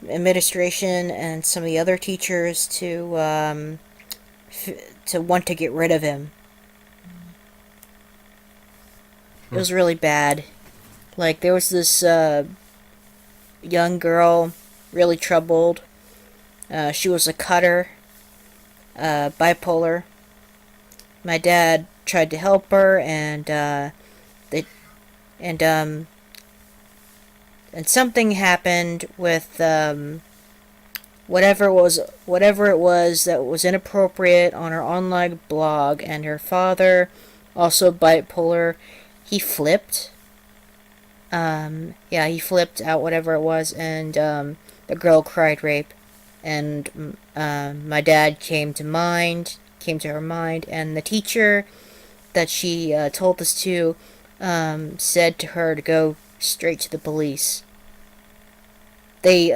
administration and some of the other teachers to want to get rid of him. It was really bad. Like, there was this young girl, really troubled. She was a cutter, bipolar. My dad tried to help her, and something happened with whatever it was that was inappropriate on her online blog, and her father, also bipolar, he flipped. Yeah, he flipped out whatever it was, and the girl cried rape, and my dad came to her mind, and the teacher that she told this to said to her to go straight to the police. They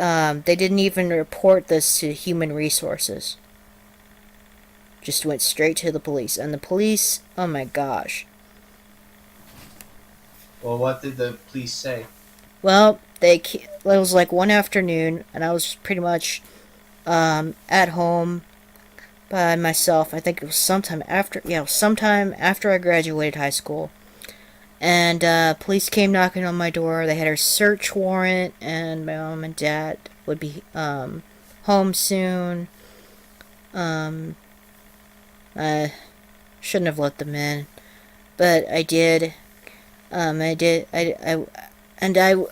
didn't even report this to human resources. Just went straight to the police, and the police, oh my gosh. Well, what did the police say? Well, it was like one afternoon, and I was pretty much at home by myself. I think it was sometime after I graduated high school. And police came knocking on my door. They had a search warrant, and my mom and dad would be home soon. I shouldn't have let them in, but I did. I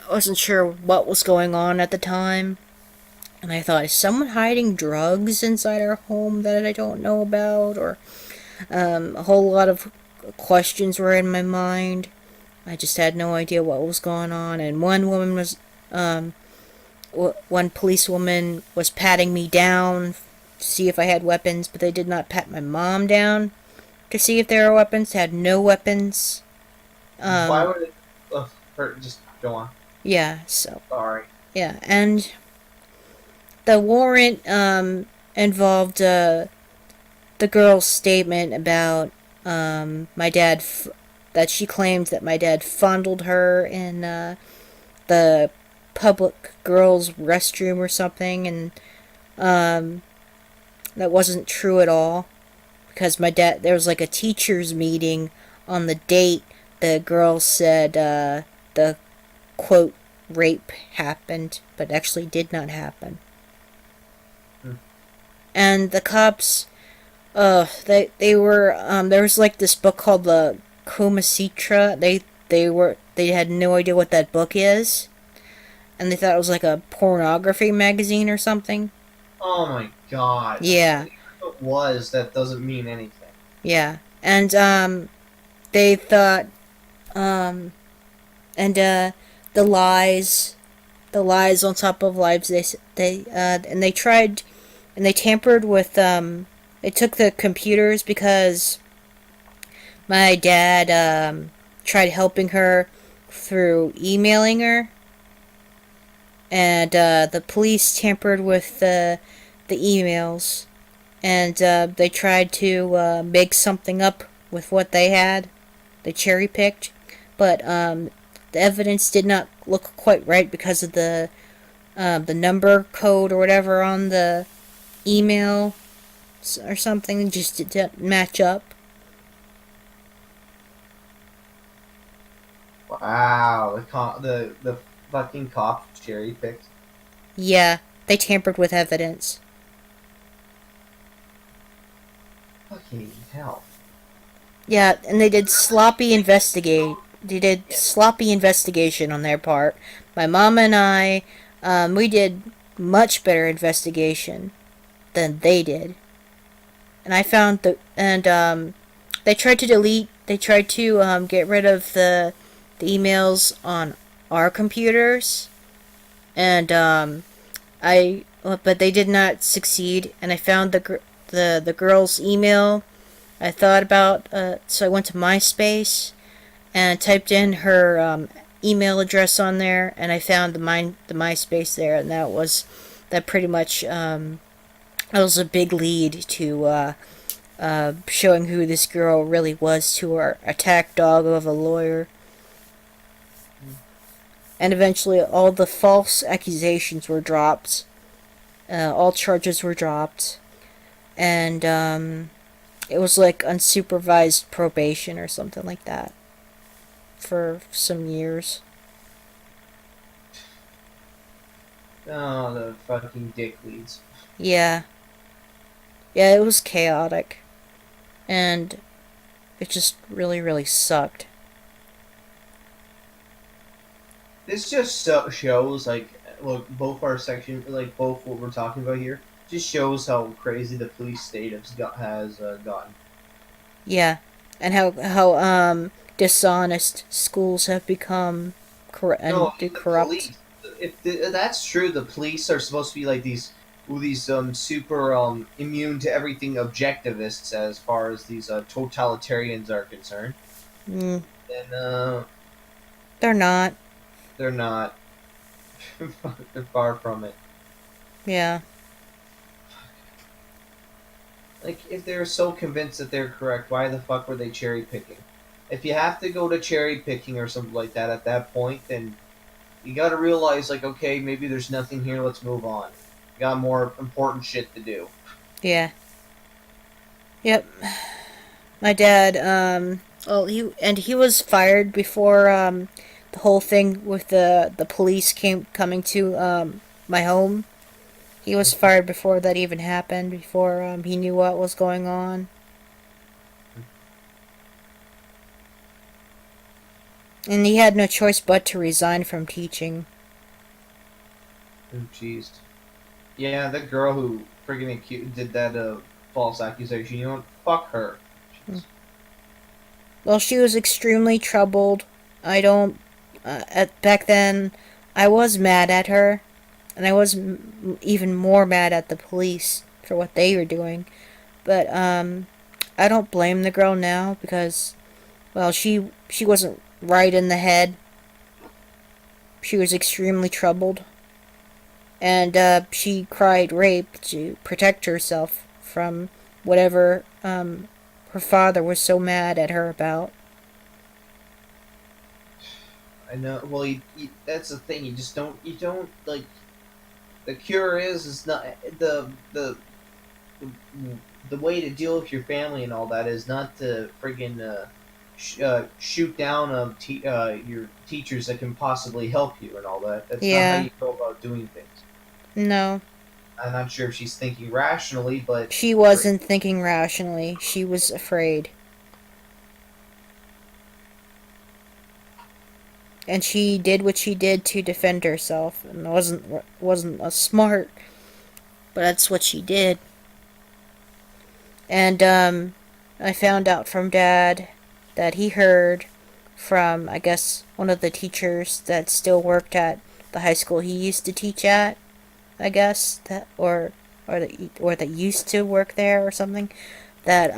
wasn't sure what was going on at the time, and I thought, is someone hiding drugs inside our home that I don't know about? Or a whole lot of questions were in my mind. I just had no idea what was going on, and one policewoman was patting me down to see if I had weapons, but they did not pat my mom down to see if there were weapons. Had no weapons. Why would it? Just go on. Yeah, so Sorry. yeah, and the warrant involved the girl's statement about my dad that she claimed that my dad fondled her in the public girls' restroom or something, and um, that wasn't true at all because my dad there was like a teachers meeting on the date the girl said the quote rape happened, but actually did not happen. Hmm. And the cops, they were there was like this book called the Koma Sutra. They had no idea what that book is, and they thought it was like a pornography magazine or something. Oh my god. Yeah, Even if it was, that doesn't mean anything. yeah, and they thought um and the lies, the lies on top of lies. And they tried and they tampered with they took the computers because my dad tried helping her through emailing her, and the police tampered with the emails, and they tried to make something up with what they had. They cherry picked, but the evidence did not look quite right because of the number code or whatever on the email or something. It just didn't match up. Wow, the fucking cop cherry picked. Yeah, they tampered with evidence. Fucking hell. Yeah, and they did sloppy investigate. They did sloppy investigation on their part. My mom and I, we did much better investigation than they did. And I found they tried to delete. They tried to get rid of the emails on our computers, and but they did not succeed. And I found the girl's email. I thought about so I went to MySpace and typed in her email address on there, and I found the MySpace there, and that pretty much that was a big lead to showing who this girl really was to our attack dog of a lawyer. And eventually, all the false accusations were dropped. All charges were dropped, and it was like unsupervised probation or something like that for some years. Oh, the fucking dick leads. Yeah. Yeah, it was chaotic. And it just really, really sucked. This just shows, like, look, both our section, like, both what we're talking about here, just shows how crazy the police state has gotten. Yeah. And how dishonest schools have become No, I mean, the corrupt. police. If that's true, the police are supposed to be like these super immune to everything objectivists as far as these totalitarians are concerned. Mm, Then they're not. they're not. They're far from it. Yeah. Like, if they're so convinced that they're correct, why the fuck were they cherry picking? If you have to go to cherry picking or something like that at that point, then you gotta realize, like, okay, maybe there's nothing here, let's move on. Got more important shit to do. Yeah. Yep. My dad, well, he was fired before, the whole thing with the police coming to, my home. He was fired before that even happened, before, he knew what was going on. And he had no choice but to resign from teaching. Oh, jeez. Yeah, the girl who friggin' did that false accusation, you know what? Fuck her. Jeez. Well, she was extremely troubled. I don't. Back then, I was mad at her, and I was even more mad at the police for what they were doing. But I don't blame the girl now because, well, she wasn't right in the head. she was extremely troubled. And she cried rape to protect herself from whatever her father was so mad at her about. I know. Well, that's the thing. You just don't. You don't like. The cure is not the the way to deal with your family and all that is not to friggin' shoot down your teachers that can possibly help you and all that. That's not how Yeah, you go about doing things. no. I'm not sure if she's thinking rationally, but She wasn't thinking rationally. She was afraid. And she did what she did to defend herself. And wasn't a smart, but that's what she did. And I found out from Dad that he heard from, I guess, one of the teachers that still worked at the high school he used to teach at, I guess, that that used to work there or something, that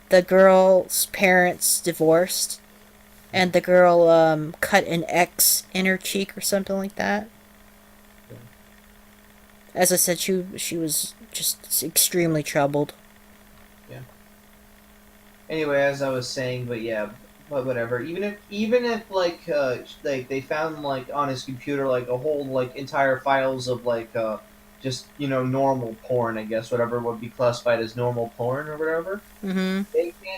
the girl's parents divorced, and the girl cut an X in her cheek or something like that. As I said, she was just extremely troubled. yeah. Anyway, as I was saying, but yeah, but whatever. Even if like they found like on his computer like a whole like entire files of like just normal porn, I guess whatever would be classified as normal porn or whatever. Mm-hmm.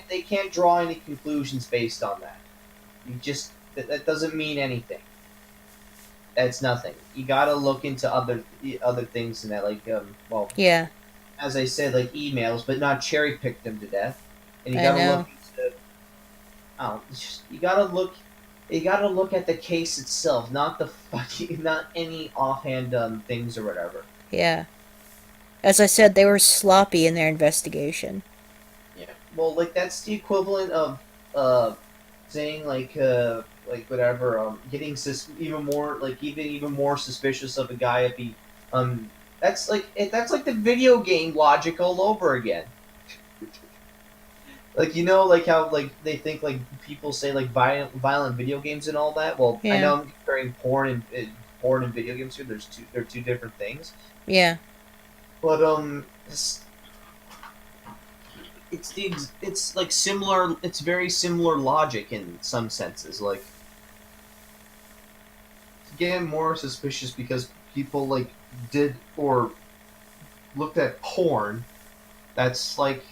They can't draw any conclusions based on that. That doesn't mean anything. That's nothing. You gotta look into other things in that, like well, Yeah, as I said, like emails, but not cherry pick them to death. And you I gotta know. look into you gotta look at the case itself, not the fucking not any offhand things or whatever. Yeah. As I said, they were sloppy in their investigation. Yeah. Well, like that's the equivalent of saying like whatever getting even more suspicious of a guy if he that's like the video game logic all over again. Like like how like they think like people say like violent video games and all that. Well, I Yeah. know I'm comparing porn and video games here. They're two different things. Yeah. But it's like similar. It's very similar logic in some senses. Like getting more suspicious because people like did or looked at porn. That's like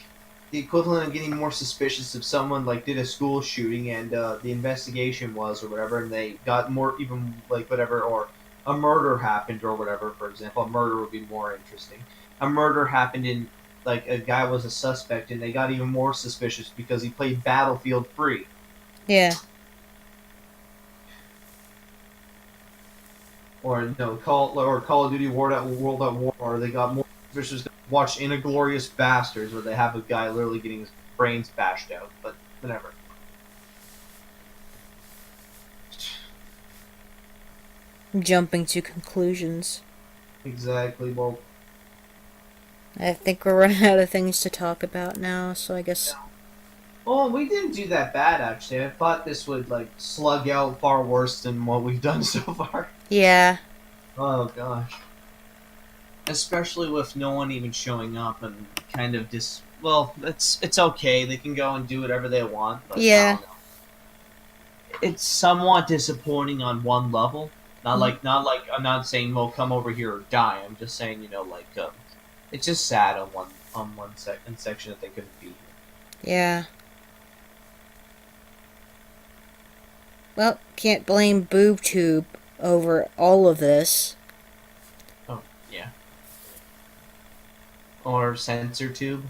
the equivalent of getting more suspicious if someone like did a school shooting and the investigation was or whatever, and they got more even like whatever, or a murder happened or whatever. For example, a murder would be more interesting. A murder happened in like a guy was a suspect, and they got even more suspicious because he played Battlefield Free. Yeah. Or no Call of Duty World at War, or they got more suspicious. Watch Inglorious Bastards, where they have a guy literally getting his brains bashed out. But whatever. Jumping to conclusions. Exactly. Well, I think we're running out of things to talk about now, so I guess. well, we didn't do that bad actually. I thought this would like slug out far worse than what we've done so far. Yeah. Oh gosh. Especially with no one even showing up and kind of well, it's okay. They can go and do whatever they want, but I Yeah. don't know. It's somewhat disappointing on one level. Not like I'm not saying well come over here or die. I'm just saying like it's just sad on one section that they couldn't be here. Yeah. Well, can't blame BoobTube over all of this. Oh yeah. Or Sensor Tube.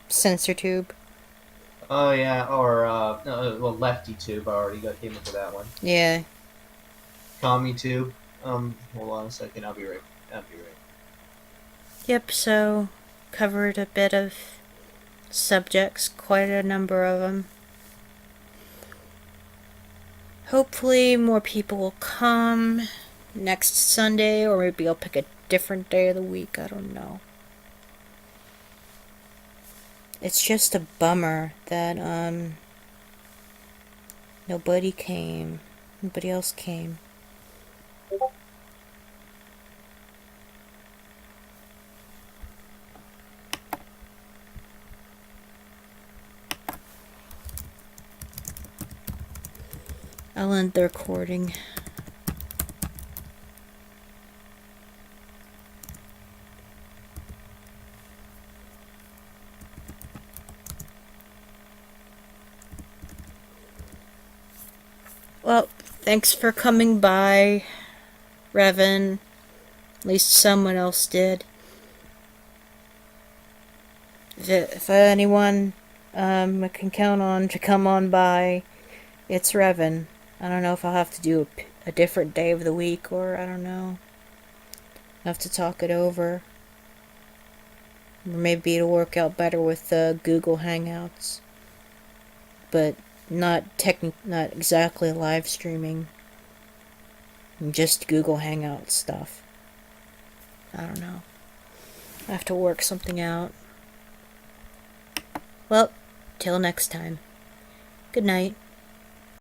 Censor tube. Oh yeah, or well Lefty Tube. I already came into that one. Yeah. Commie Tube. Hold on a second. I'll be right. Yep, so covered a bit of subjects, quite a number of them. Hopefully, more people will come next Sunday, or maybe I'll pick a different day of the week. I don't know. It's just a bummer that nobody came. Nobody else came. I'll end the recording. Well, thanks for coming by, Revan. At least someone else did. If anyone I can count on to come on by, it's Revan. I don't know if I'll have to do a different day of the week, or I don't know. I'll have to talk it over. Or maybe it'll work out better with Google Hangouts. But not exactly live streaming. Just Google Hangout stuff. I don't know. I have to work something out. Well, till next time. Good night.